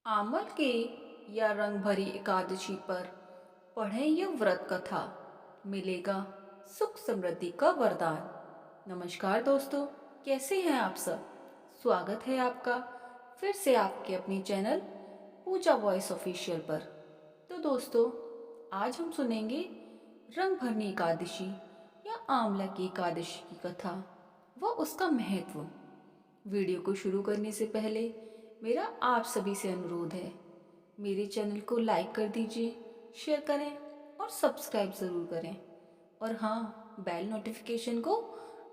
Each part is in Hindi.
आमल के या रंग भरी एकादशी पर पढ़ें यह व्रत कथा, मिलेगा सुख समृद्धि का वरदान। नमस्कार दोस्तों, कैसे हैं आप सब। स्वागत है आपका फिर से आपके अपने चैनल पूजा वॉइस ऑफिशियल पर। तो दोस्तों, आज हम सुनेंगे रंग भरनी एकादशी या आंवला की एकादशी की कथा व उसका महत्व। वीडियो को शुरू करने से पहले मेरा आप सभी से अनुरोध है, मेरे चैनल को लाइक कर दीजिए, शेयर करें और सब्सक्राइब ज़रूर करें। और हाँ, बेल नोटिफिकेशन को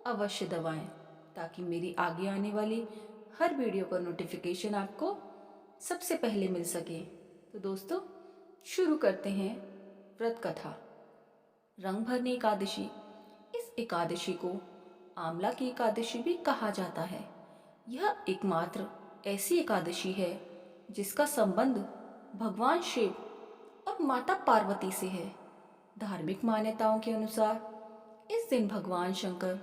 अवश्य दबाएं ताकि मेरी आगे आने वाली हर वीडियो का नोटिफिकेशन आपको सबसे पहले मिल सके। तो दोस्तों, शुरू करते हैं व्रत कथा। रंग भरनी एकादशी, इस एकादशी को आंवला की एकादशी भी कहा जाता है। यह एकमात्र ऐसी एकादशी है जिसका संबंध भगवान शिव और माता पार्वती से है। धार्मिक मान्यताओं के अनुसार इस दिन भगवान शंकर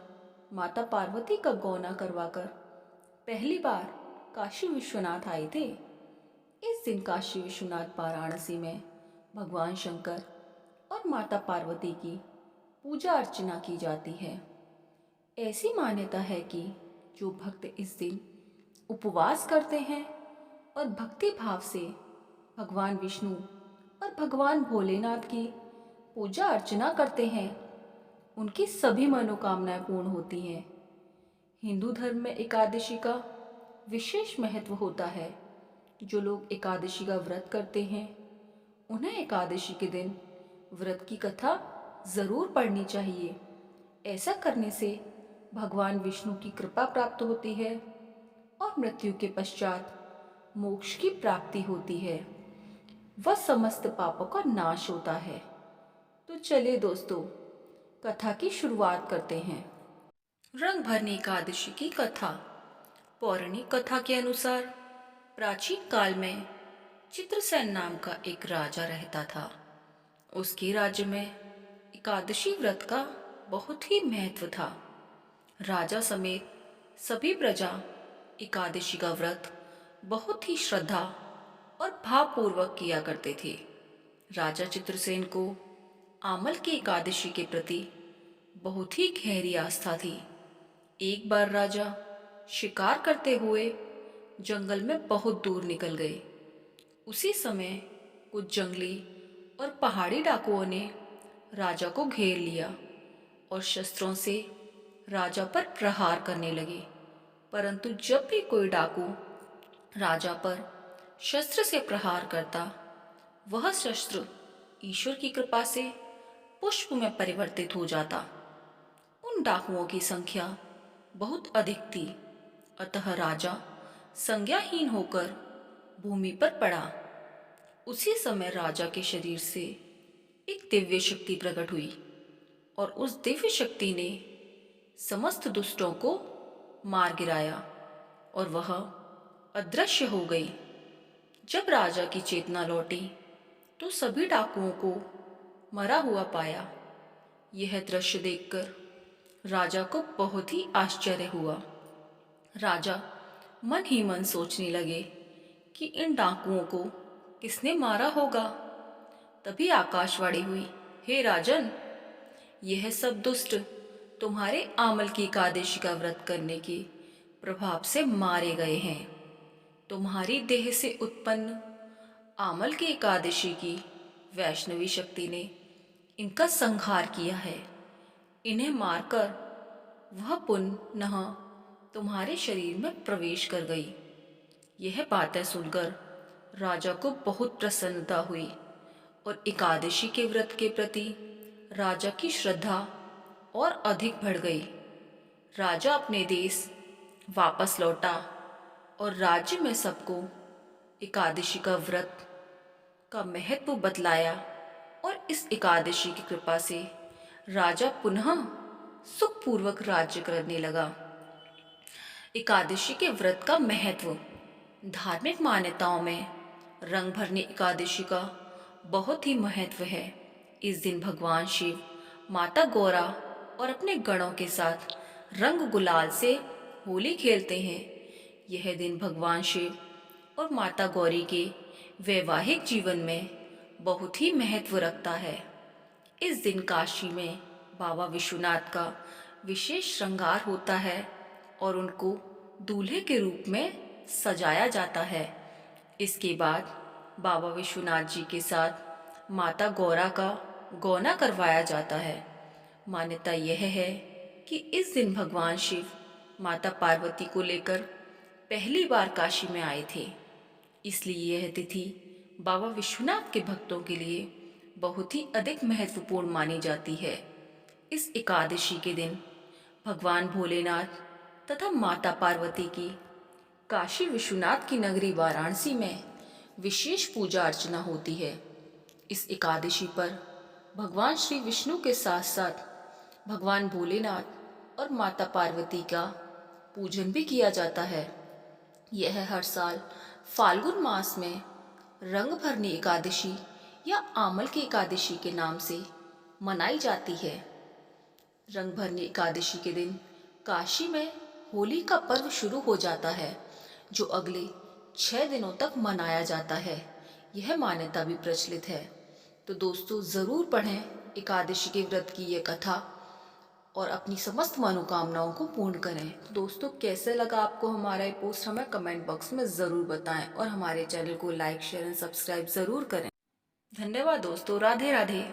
माता पार्वती का गौना करवाकर पहली बार काशी विश्वनाथ आए थे। इस दिन काशी विश्वनाथ वाराणसी में भगवान शंकर और माता पार्वती की पूजा अर्चना की जाती है। ऐसी मान्यता है कि जो भक्त इस दिन उपवास करते हैं और भक्ति भाव से भगवान विष्णु और भगवान भोलेनाथ की पूजा अर्चना करते हैं, उनकी सभी मनोकामनाएं पूर्ण होती हैं। हिंदू धर्म में एकादशी का विशेष महत्व होता है। जो लोग एकादशी का व्रत करते हैं, उन्हें एकादशी के दिन व्रत की कथा ज़रूर पढ़नी चाहिए। ऐसा करने से भगवान विष्णु की कृपा प्राप्त होती है और मृत्यु के पश्चात मोक्ष की प्राप्ति होती है। वह समस्त पापों का नाश होता है। तो चलिए दोस्तों, कथा की शुरुआत करते हैं। रंग भरनी एकादशी की कथा। पौराणिक कथा के अनुसार प्राचीन काल में चित्रसेन नाम का एक राजा रहता था। उसके राज्य में एकादशी व्रत का बहुत ही महत्व था। राजा समेत सभी प्रजा एकादशी का व्रत बहुत ही श्रद्धा और भावपूर्वक किया करते थे। राजा चित्रसेन को आमल की एकादशी के प्रति बहुत ही गहरी आस्था थी। एक बार राजा शिकार करते हुए जंगल में बहुत दूर निकल गए। उसी समय कुछ जंगली और पहाड़ी डाकुओं ने राजा को घेर लिया और शस्त्रों से राजा पर प्रहार करने लगे। परंतु जब भी कोई डाकू राजा पर शस्त्र से प्रहार करता, वह शस्त्र ईश्वर की कृपा से पुष्प में परिवर्तित हो जाता। उन डाकुओं की संख्या बहुत अधिक थी, अतः राजा संज्ञाहीन होकर भूमि पर पड़ा। उसी समय राजा के शरीर से एक दिव्य शक्ति प्रकट हुई और उस दिव्य शक्ति ने समस्त दुष्टों को मार गिराया और वह अदृश्य हो गई। जब राजा की चेतना लौटी तो सभी डाकुओं को मरा हुआ पाया। यह दृश्य देखकर राजा को बहुत ही आश्चर्य हुआ। राजा मन ही मन सोचने लगे कि इन डाकुओं को किसने मारा होगा। तभी आकाशवाणी हुई, हे राजन, यह सब दुष्ट तुम्हारे आमल की एकादशी का व्रत करने के प्रभाव से मारे गए हैं। तुम्हारी देह से उत्पन्न आमल की एकादशी की वैष्णवी शक्ति ने इनका संहार किया है। इन्हें मारकर वह पुनः तुम्हारे शरीर में प्रवेश कर गई। यह बातें सुनकर राजा को बहुत प्रसन्नता हुई और एकादशी के व्रत के प्रति राजा की श्रद्धा और अधिक बढ़ गई। राजा अपने देश वापस लौटा और राज्य में सबको एकादशी का व्रत का महत्व बतलाया और इस एकादशी की कृपा से राजा पुनः सुखपूर्वक राज्य करने लगा। एकादशी के व्रत का महत्व। धार्मिक मान्यताओं में रंग भरनी एकादशी का बहुत ही महत्व है। इस दिन भगवान शिव माता गौरा और अपने गणों के साथ रंग गुलाल से होली खेलते हैं। यह दिन भगवान शिव और माता गौरी के वैवाहिक जीवन में बहुत ही महत्व रखता है। इस दिन काशी में बाबा विश्वनाथ का विशेष श्रृंगार होता है और उनको दूल्हे के रूप में सजाया जाता है। इसके बाद बाबा विश्वनाथ जी के साथ माता गौरा का गौना करवाया जाता है। मान्यता यह है कि इस दिन भगवान शिव माता पार्वती को लेकर पहली बार काशी में आए थे, इसलिए यह तिथि बाबा विश्वनाथ के भक्तों के लिए बहुत ही अधिक महत्वपूर्ण मानी जाती है। इस एकादशी के दिन भगवान भोलेनाथ तथा माता पार्वती की काशी विश्वनाथ की नगरी वाराणसी में विशेष पूजा अर्चना होती है। इस एकादशी पर भगवान श्री विष्णु के साथ साथ भगवान भोलेनाथ और माता पार्वती का पूजन भी किया जाता है। यह हर साल फाल्गुन मास में रंगभरनी एकादशी या आमल की एकादशी के नाम से मनाई जाती है। रंगभरनी एकादशी के दिन काशी में होली का पर्व शुरू हो जाता है, जो अगले 6 दिनों तक मनाया जाता है। यह मान्यता भी प्रचलित है। तो दोस्तों, ज़रूर पढ़ें एकादशी के व्रत की यह कथा और अपनी समस्त मनोकामनाओं को पूर्ण करें। तो दोस्तों, कैसे लगा आपको हमारा ये पोस्ट, हमें कमेंट बॉक्स में ज़रूर बताएं और हमारे चैनल को लाइक, शेयर एंड सब्सक्राइब ज़रूर करें। धन्यवाद दोस्तों। राधे राधे।